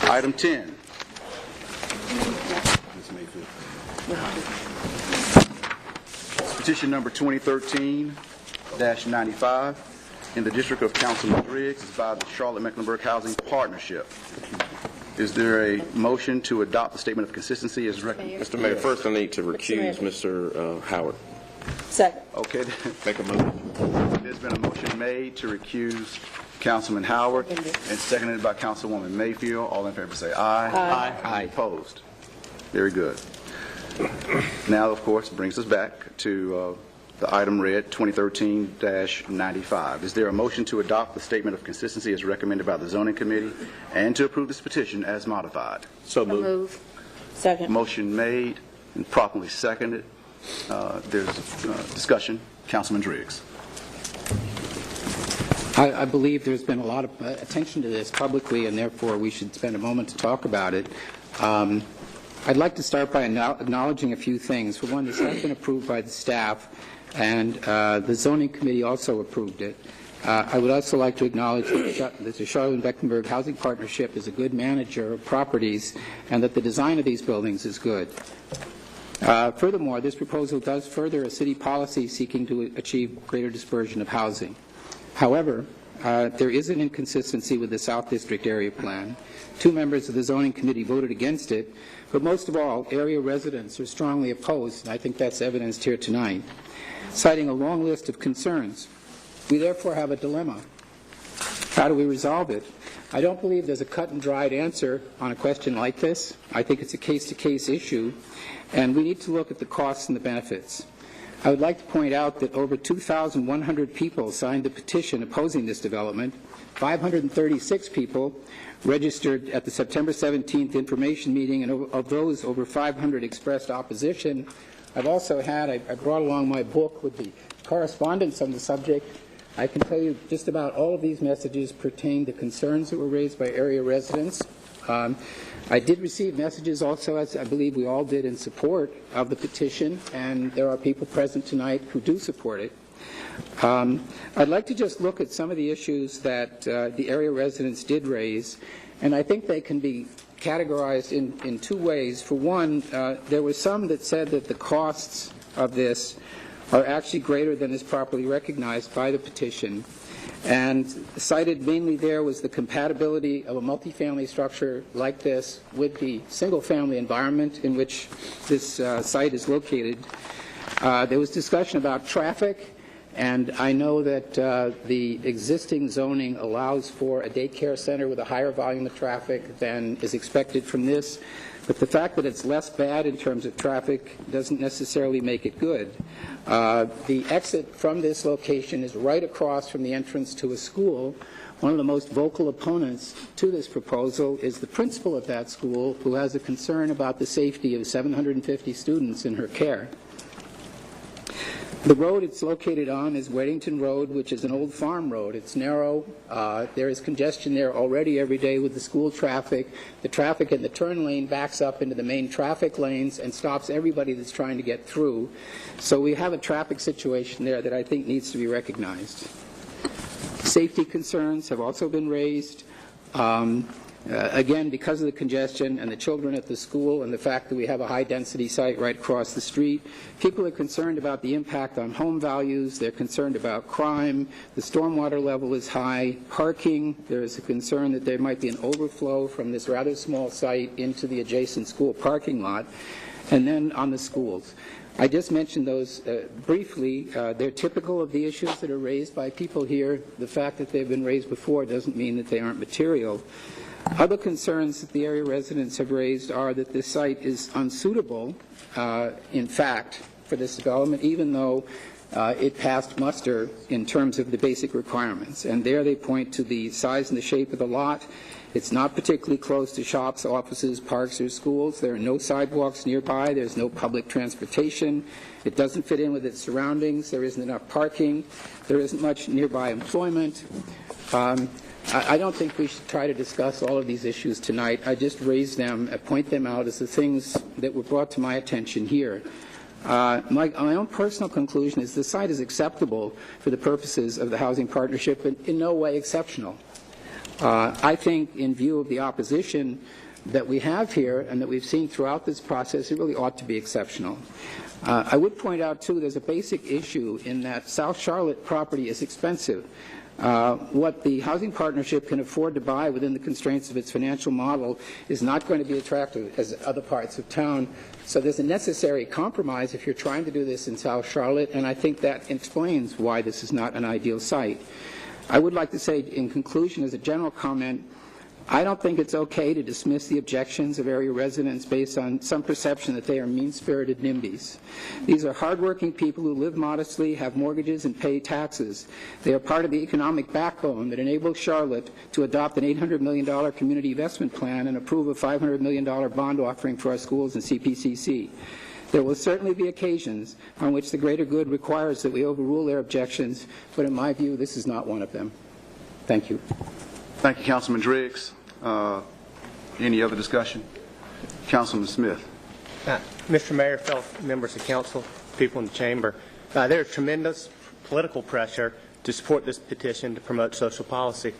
Item 10. Petition number 2013-95 in the District of Councilman Briggs is by the Charlotte-Mecklenburg Housing Partnership. Is there a motion to adopt the statement of consistency as recommended? Mr. Mayor, first I need to recuse Mr. Howard. Second. Okay. Make a motion. There's been a motion made to recuse Councilman Howard and seconded by Councilwoman Mayfield. All in favor say aye. Aye. Aye. Opposed? Very good. Now, of course, brings us back to the item read, 2013-95. Is there a motion to adopt the statement of consistency as recommended by the Zoning Committee and to approve this petition as modified? So moved. Move. Second. Motion made and properly seconded. There's discussion. Councilman Driggs. I believe there's been a lot of attention to this publicly, and therefore we should spend a moment to talk about it. I'd like to start by acknowledging a few things. For one, this has been approved by the staff, and the Zoning Committee also approved it. I would also like to acknowledge that the Charlotte-Mecklenburg Housing Partnership is a good manager of properties, and that the design of these buildings is good. Furthermore, this proposal does further a city policy seeking to achieve greater dispersion of housing. However, there is an inconsistency with the South District Area Plan. 2 members of the Zoning Committee voted against it, but most of all, area residents are strongly opposed, and I think that's evidenced here tonight, citing a long list of concerns. We therefore have a dilemma. How do we resolve it? I don't believe there's a cut-and-dried answer on a question like this. I think it's a case-to-case issue, and we need to look at the costs and the benefits. I would like to point out that over 2,100 people signed the petition opposing this development. 536 people registered at the September 17th information meeting, and of those, over 500 expressed opposition. I've also had, I brought along my book with the correspondence on the subject. I can tell you just about all of these messages pertain to concerns that were raised by area residents. I did receive messages also, as I believe we all did, in support of the petition, and there are people present tonight who do support it. I'd like to just look at some of the issues that the area residents did raise, and I think they can be categorized in 2 ways. For one, there were some that said that the costs of this are actually greater than is properly recognized by the petition. And cited mainly there was the compatibility of a multifamily structure like this with the single-family environment in which this site is located. There was discussion about traffic, and I know that the existing zoning allows for a daycare center with a higher volume of traffic than is expected from this. But the fact that it's less bad in terms of traffic doesn't necessarily make it good. The exit from this location is right across from the entrance to a school. One of the most vocal opponents to this proposal is the principal of that school, who has a concern about the safety of 750 students in her care. The road it's located on is Weddington Road, which is an old farm road. It's narrow. There is congestion there already every day with the school traffic. The traffic in the turn lane backs up into the main traffic lanes and stops everybody that's trying to get through. So we have a traffic situation there that I think needs to be recognized. Safety concerns have also been raised. Again, because of the congestion and the children at the school and the fact that we have a high-density site right across the street, people are concerned about the impact on home values. They're concerned about crime. The stormwater level is high. Parking, there is a concern that there might be an overflow from this rather small site into the adjacent school parking lot. And then on the schools. I just mentioned those briefly. They're typical of the issues that are raised by people here. The fact that they've been raised before doesn't mean that they aren't material. Other concerns that the area residents have raised are that this site is unsuitable, in fact, for this development, even though it passed muster in terms of the basic requirements. And there they point to the size and the shape of the lot. It's not particularly close to shops, offices, parks, or schools. There are no sidewalks nearby. There's no public transportation. It doesn't fit in with its surroundings. There isn't enough parking. There isn't much nearby employment. I don't think we should try to discuss all of these issues tonight. I just raise them, point them out as the things that were brought to my attention here. My own personal conclusion is the site is acceptable for the purposes of the housing partnership, but in no way exceptional. I think in view of the opposition that we have here and that we've seen throughout this process, it really ought to be exceptional. I would point out, too, there's a basic issue in that South Charlotte property is expensive. What the housing partnership can afford to buy within the constraints of its financial model is not going to be attractive as other parts of town. So there's a necessary compromise if you're trying to do this in South Charlotte, and I think that explains why this is not an ideal site. I would like to say, in conclusion, as a general comment, I don't think it's okay to dismiss the objections of area residents based on some perception that they are mean-spirited NIMBYs. These are hardworking people who live modestly, have mortgages, and pay taxes. They are part of the economic backbone that enables Charlotte to adopt an $800 million community investment plan and approve a $500 million bond offering for our schools and CPCC. There will certainly be occasions on which the greater good requires that we overrule their objections, but in my view, this is not one of them. Thank you. Thank you, Councilman Driggs. Any other discussion? Councilman Smith. Mr. Mayor, fellow members of council, people in the chamber, there is tremendous political pressure to support this petition to promote social policy.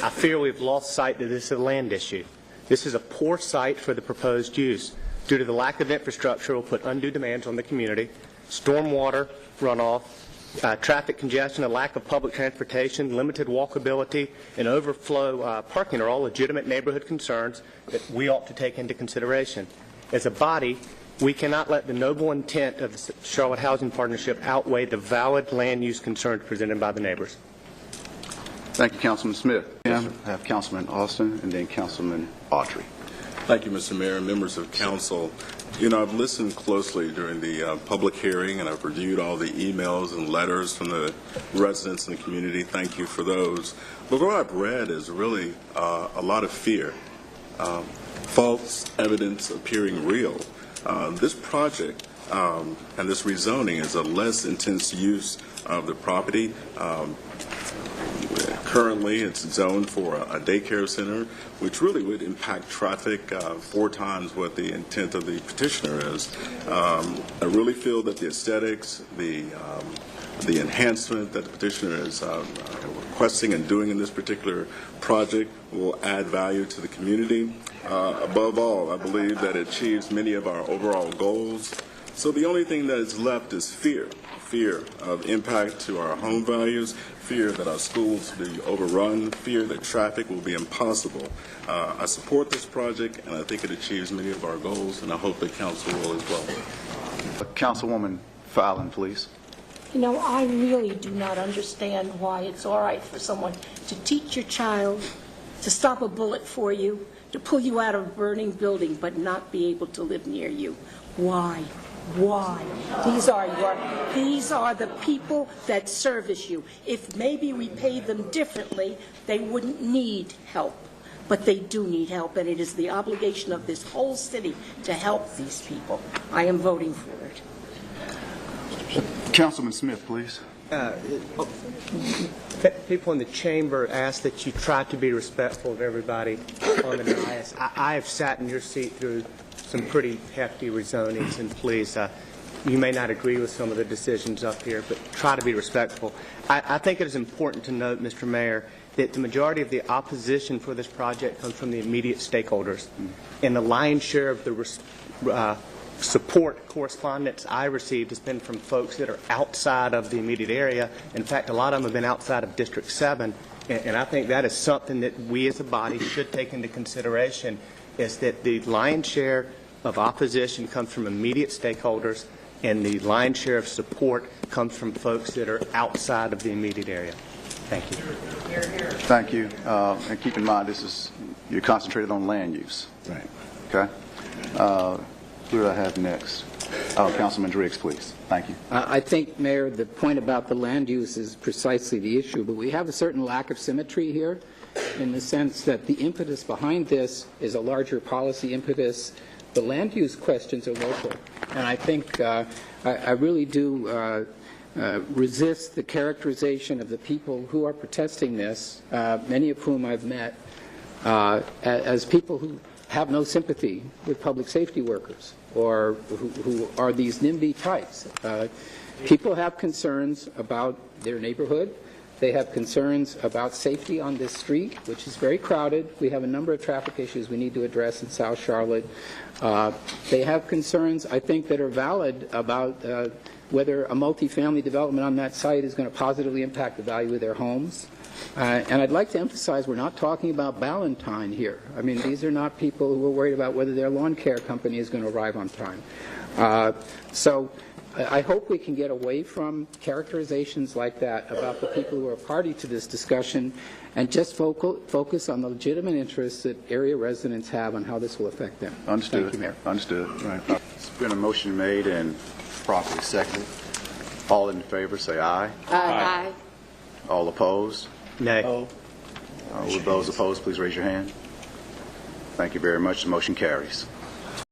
I fear we've lost sight that this is a land issue. This is a poor site for the proposed use. Due to the lack of infrastructure, it will put undue demands on the community. Stormwater runoff, traffic congestion, a lack of public transportation, limited walkability, and overflow parking are all legitimate neighborhood concerns that we ought to take into consideration. As a body, we cannot let the noble intent of the Charlotte Housing Partnership outweigh the valid land use concerns presented by the neighbors. Thank you, Councilman Smith. I have Councilman Austin and then Councilman Autry. Thank you, Mr. Mayor and members of council. You know, I've listened closely during the public hearing, and I've reviewed all the emails and letters from the residents in the community. Thank you for those. But what I've read is really a lot of fear, false evidence appearing real. This project and this rezoning is a less intense use of the property. Currently, it's zoned for a daycare center, which really would impact traffic 4 times what the intent of the petitioner is. I really feel that the aesthetics, the enhancement that the petitioner is requesting and doing in this particular project will add value to the community. Above all, I believe that it achieves many of our overall goals. So the only thing that is left is fear of impact to our home values, fear that our schools will be overrun, fear that traffic will be impossible. I support this project, and I think it achieves many of our goals, and I hope the council will as well. Councilwoman Fallon, please. You know, I really do not understand why it's all right for someone to teach your child, to stop a bullet for you, to pull you out of a burning building, but not be able to live near you. Why? Why? These are the people that service you. If maybe we paid them differently, they wouldn't need help. But they do need help, and it is the obligation of this whole city to help these people. I am voting for it. Councilman Smith, please. People in the chamber ask that you try to be respectful of everybody on the dais. I have sat in your seat through some pretty hefty rezonings, and please, you may not agree with some of the decisions up here, but try to be respectful. I think it is important to note, Mr. Mayor, that the majority of the opposition for this project comes from the immediate stakeholders, and the lion's share of the support correspondence I received has been from folks that are outside of the immediate area. In fact, a lot of them have been outside of District 7, and I think that is something that we as a body should take into consideration, is that the lion's share of opposition comes from immediate stakeholders, and the lion's share of support comes from folks that are outside of the immediate area. Thank you. Thank you. And keep in mind, you're concentrated on land use. Right. Okay. Who do I have next? Councilman Driggs, please. Thank you. I think, Mayor, the point about the land use is precisely the issue, but we have a certain lack of symmetry here in the sense that the impetus behind this is a larger policy impetus. The land use questions are local, and I think I really do resist the characterization of the people who are protesting this, many of whom I've met, as people who have no sympathy with public safety workers or who are these NIMBY types. People have concerns about their neighborhood. They have concerns about safety on this street, which is very crowded. We have a number of traffic issues we need to address in South Charlotte. They have concerns, I think, that are valid about whether a multifamily development on that site is going to positively impact the value of their homes. And I'd like to emphasize we're not talking about Ballantyne here. I mean, these are not people who are worried about whether their lawn care company is going to arrive on time. So I hope we can get away from characterizations like that about the people who are party to this discussion and just focus on the legitimate interests that area residents have on how this will affect them. Understood. Thank you, Mayor. Understood. Right. There's been a motion made and properly seconded. All in favor, say aye. Aye. All opposed? Nay. With those opposed, please raise your hand. Thank you very much. The motion carries.